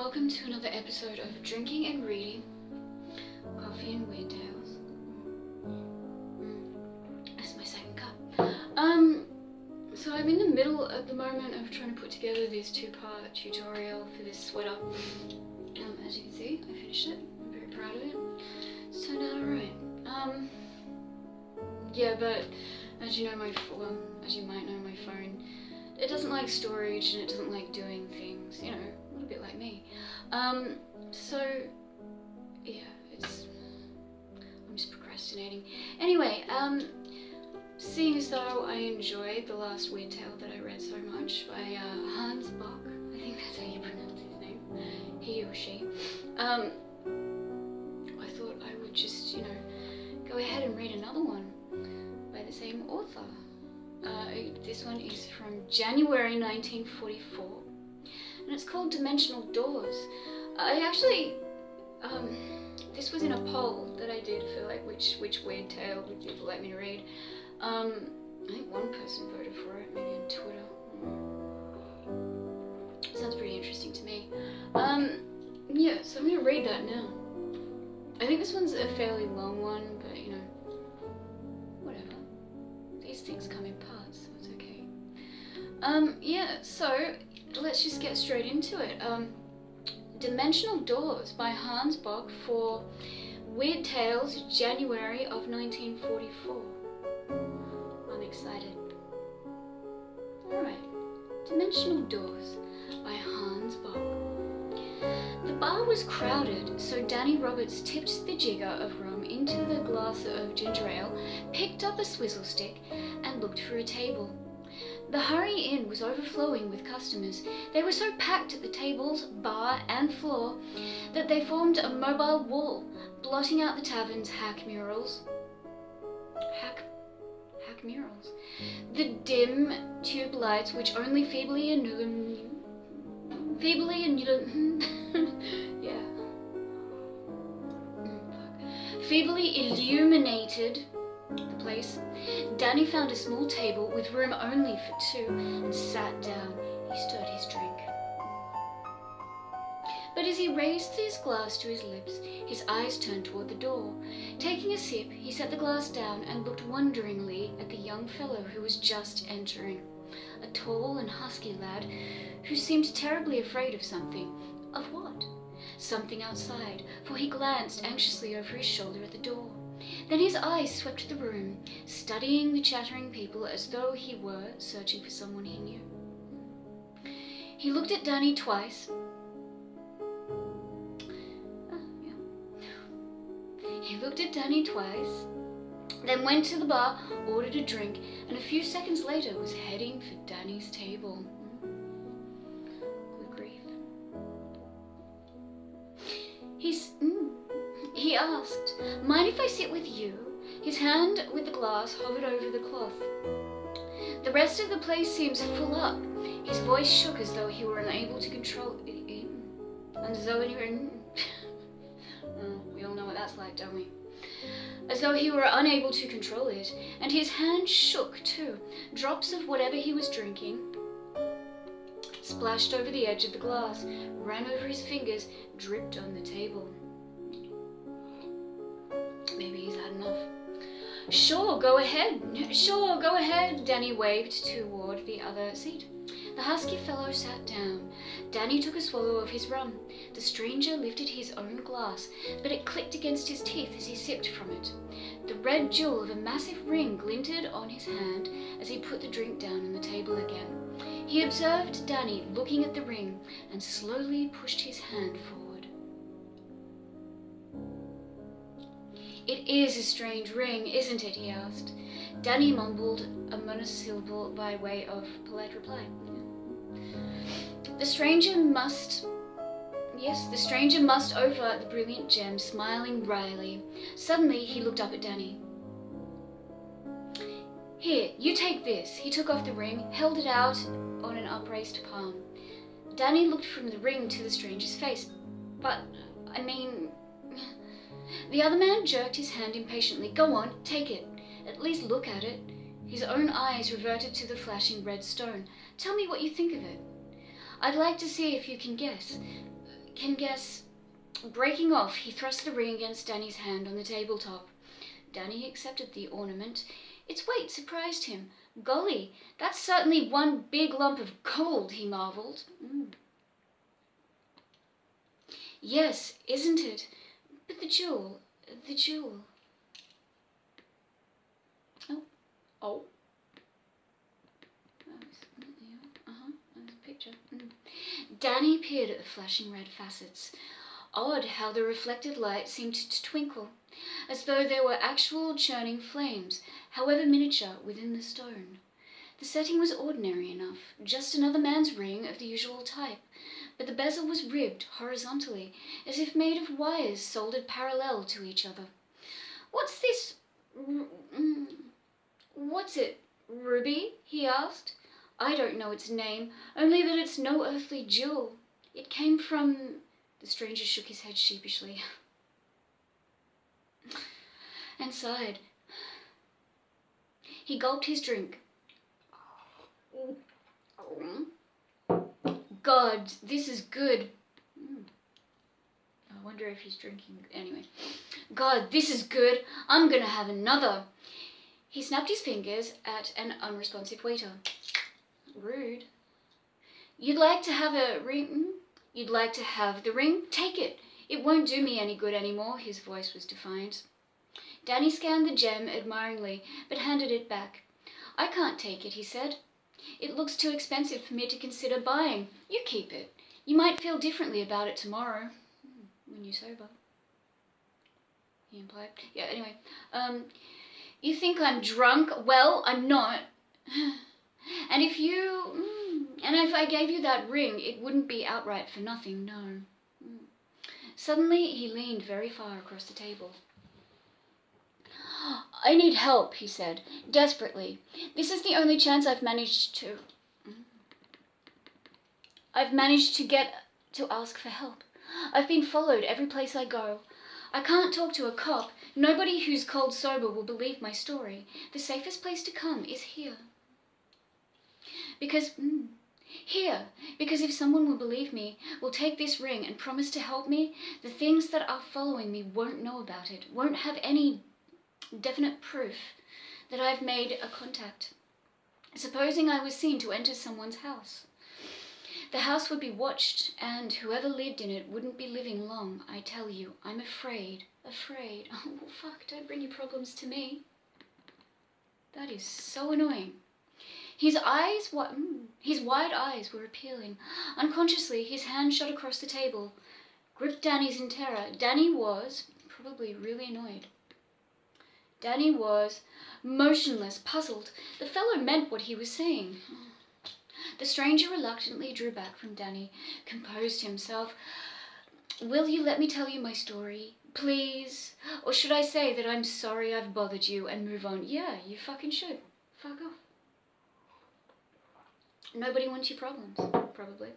welcome to another episode of Drinking and Reading, Coffee and Weird Tales. That's my second cup. So I'm in the middle at the moment of trying to put together this two-part tutorial for this sweater. As you can see, I finished it. I'm very proud of it. It's turned out alright. Yeah, but as you might know, my phone, it doesn't like storage and it doesn't like doing things, you know, a little bit like me. So yeah, I'm just procrastinating. Anyway, seeing as though I enjoyed the last weird tale that I read so much by Hans Bock, I think that's how you pronounce his name, he or she, I thought I would just, go ahead and read another one by the same author. This one is from January 1944, and it's called Dimensional Doors. I actually, this was in a poll that I did for like which weird tale would people like me to read. I think one person voted for it, maybe on Twitter. Sounds pretty interesting to me. Yeah, so I'm gonna read that now. I think this one's a fairly long one, but whatever. These things come in parts, so it's okay. Yeah, so let's just get straight into it. Dimensional Doors by Hans Bock for Weird Tales, January of 1944. I'm excited. Alright, Dimensional Doors by Hans Bock. The bar was crowded, so Danny Roberts tipped the jigger of rum into the glass of ginger ale, picked up a swizzle stick, and looked for a table. The Hurry Inn was overflowing with customers. They were so packed at the tables, bar, and floor that they formed a mobile wall, blotting out the tavern's hack murals. Hack murals. The dim tube lights, which only feebly illuminated the place. Danny found a small table with room only for two and sat down. He stirred his drink. But as he raised his glass to his lips, his eyes turned toward the door. Taking a sip, he set the glass down and looked wonderingly at the young fellow who was just entering. A tall and husky lad who seemed terribly afraid of something. Of what? Something outside, for he glanced anxiously over his shoulder at the door. Then his eyes swept the room, studying the chattering people as though he were searching for someone he knew. He looked at Danny twice. He looked at Danny twice, then went to the bar, ordered a drink, and a few seconds later was heading for Danny's table. Good grief. He asked, "Mind if I sit with you?" His hand with the glass hovered over the cloth. "The rest of the place seems full up." His voice shook as though he were unable to control it. We all know what that's like, don't we? As though he were unable to control it, and his hand shook too. Drops of whatever he was drinking splashed over the edge of the glass, ran over his fingers, dripped on the table. Maybe he's had enough. Sure, go ahead, Danny waved toward the other seat. The husky fellow sat down. Danny took a swallow of his rum. The stranger lifted his own glass, but it clicked against his teeth as he sipped from it. The red jewel of a massive ring glinted on his hand as he put the drink down on the table again. He observed Danny looking at the ring and slowly pushed his hand forward. "It is a strange ring, isn't it?" he asked. Danny mumbled a monosyllable by way of polite reply. The stranger must over the brilliant gem, smiling wryly. Suddenly, he looked up at Danny. "Here, you take this." He took off the ring, held it out on an upraised palm. Danny looked from the ring to the stranger's face. The other man jerked his hand impatiently. "Go on, take it. At least look at it." His own eyes reverted to the flashing red stone. "Tell me what you think of it." "I'd like to see if you can guess." can guess. Breaking off, he thrust the ring against Danny's hand on the tabletop. Danny accepted the ornament. Its weight surprised him. Golly, that's certainly one big lump of gold, he marvelled. Yes, isn't it? But the jewel. Oh. There's a picture. Danny peered at the flashing red facets. Odd how the reflected light seemed to twinkle, as though there were actual churning flames, however miniature, within the stone. The setting was ordinary enough, just another man's ring of the usual type, but the bezel was ribbed horizontally, as if made of wires soldered parallel to each other. What's this? What's it? Ruby? He asked. I don't know its name, only that it's no earthly jewel. It came from... The stranger shook his head sheepishly and sighed. He gulped his drink. God, this is good. I wonder if he's drinking. Anyway. God, this is good. I'm gonna have another. He snapped his fingers at an unresponsive waiter. Rude. You'd like to have a ring? You'd like to have the ring? Take it. It won't do me any good anymore. His voice was defiant. Danny scanned the gem admiringly, but handed it back. I can't take it, he said. It looks too expensive for me to consider buying. You keep it. You might feel differently about it tomorrow. When you're sober. He implied. Yeah, anyway. You think I'm drunk? Well, I'm not. And if I gave you that ring, it wouldn't be outright for nothing, no. Suddenly, he leaned very far across the table. I need help, he said, desperately. This is the only chance I've managed to get to ask for help. I've been followed every place I go. I can't talk to a cop. Nobody who's cold sober will believe my story. The safest place to come is here. Because if someone will believe me, will take this ring and promise to help me, the things that are following me won't know about it, won't have any definite proof that I've made a contact. Supposing I was seen to enter someone's house. The house would be watched, and whoever lived in it wouldn't be living long, I tell you. I'm afraid. Afraid. Oh, fuck, don't bring your problems to me. That is so annoying. His wide eyes were appealing. Unconsciously, his hand shot across the table, gripped Danny's in terror. Danny was probably really annoyed. Danny was motionless, puzzled. The fellow meant what he was saying. The stranger reluctantly drew back from Danny, composed himself. Will you let me tell you my story, please? Or should I say that I'm sorry I've bothered you and move on? Yeah, you fucking should. Fuck off. Nobody wants your problems, probably.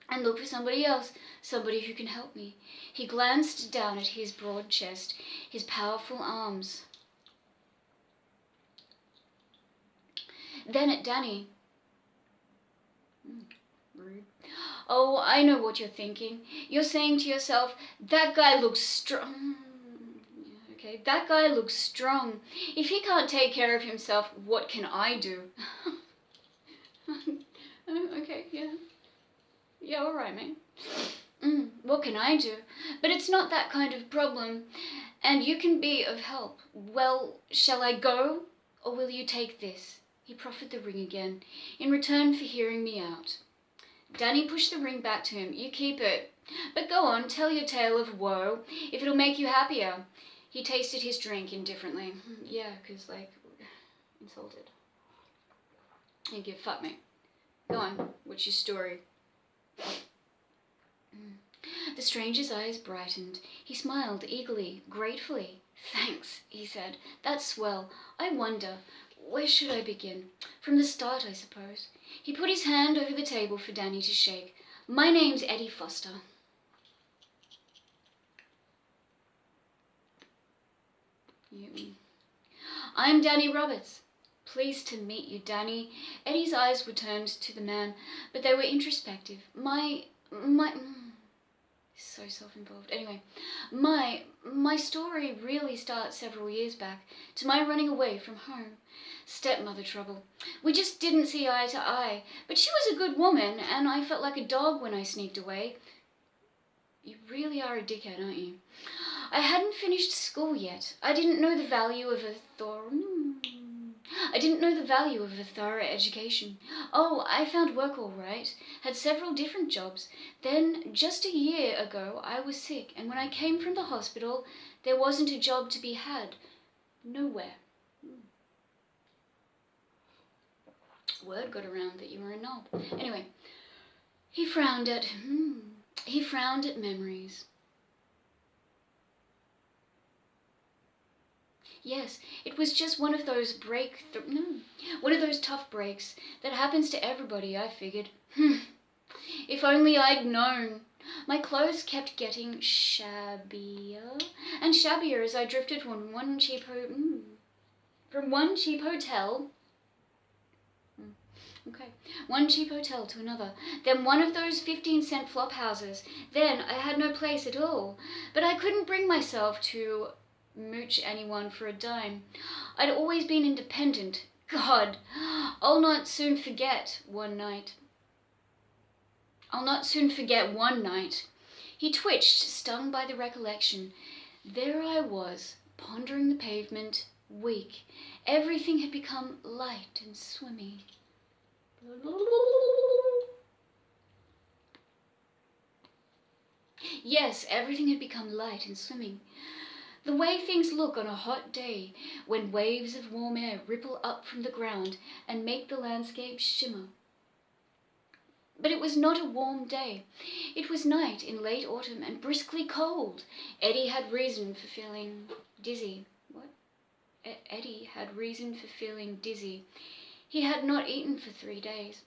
And look for somebody else, somebody who can help me. He glanced down at his broad chest, his powerful arms. Then at Danny. Rude. Oh, I know what you're thinking. You're saying to yourself, that guy looks strong. Okay, that guy looks strong. If he can't take care of himself, what can I do? Okay, yeah. Yeah, all right, mate. What can I do? But it's not that kind of problem, and you can be of help. Well, shall I go, or will you take this? He proffered the ring again, in return for hearing me out. Danny pushed the ring back to him. You keep it. But go on, tell your tale of woe, if it'll make you happier. He tasted his drink indifferently. Yeah, 'cause, like, insulted. You give fuck me. Go on, what's your story? The stranger's eyes brightened. He smiled eagerly, gratefully. Thanks, he said. That's swell. I wonder, where should I begin? From the start, I suppose. He put his hand over the table for Danny to shake. My name's Eddie Foster. I'm Danny Roberts. Pleased to meet you, Danny. Eddie's eyes were turned to the man, but they were introspective. My So self-involved. Anyway, my story really starts several years back to my running away from home. Stepmother trouble. We just didn't see eye to eye, but she was a good woman and I felt like a dog when I sneaked away. You really are a dickhead, aren't you? I hadn't finished school yet. I didn't know the value of a thorough education. Oh, I found work all right. Had several different jobs. Then, just a year ago, I was sick, and when I came from the hospital, there wasn't a job to be had. Nowhere. Word got around that you were a knob. Anyway, he frowned at memories. Yes, it was just one of those one of those tough breaks that happens to everybody, I figured. If only I'd known. My clothes kept getting shabbier and shabbier as I drifted from one cheap hotel. One cheap hotel to another, then one of those 15-cent flop houses. Then I had no place at all, but I couldn't bring myself to mooch anyone for a dime. I'd always been independent. God, I'll not soon forget one night. He twitched, stung by the recollection. There I was, pondering the pavement, weak. Everything had become light and swimmy. Yes, everything had become light and swimming. The way things look on a hot day, when waves of warm air ripple up from the ground and make the landscape shimmer. But it was not a warm day. It was night in late autumn and briskly cold. Eddie had reason for feeling dizzy. Eddie had reason for feeling dizzy. He had not eaten for 3 days.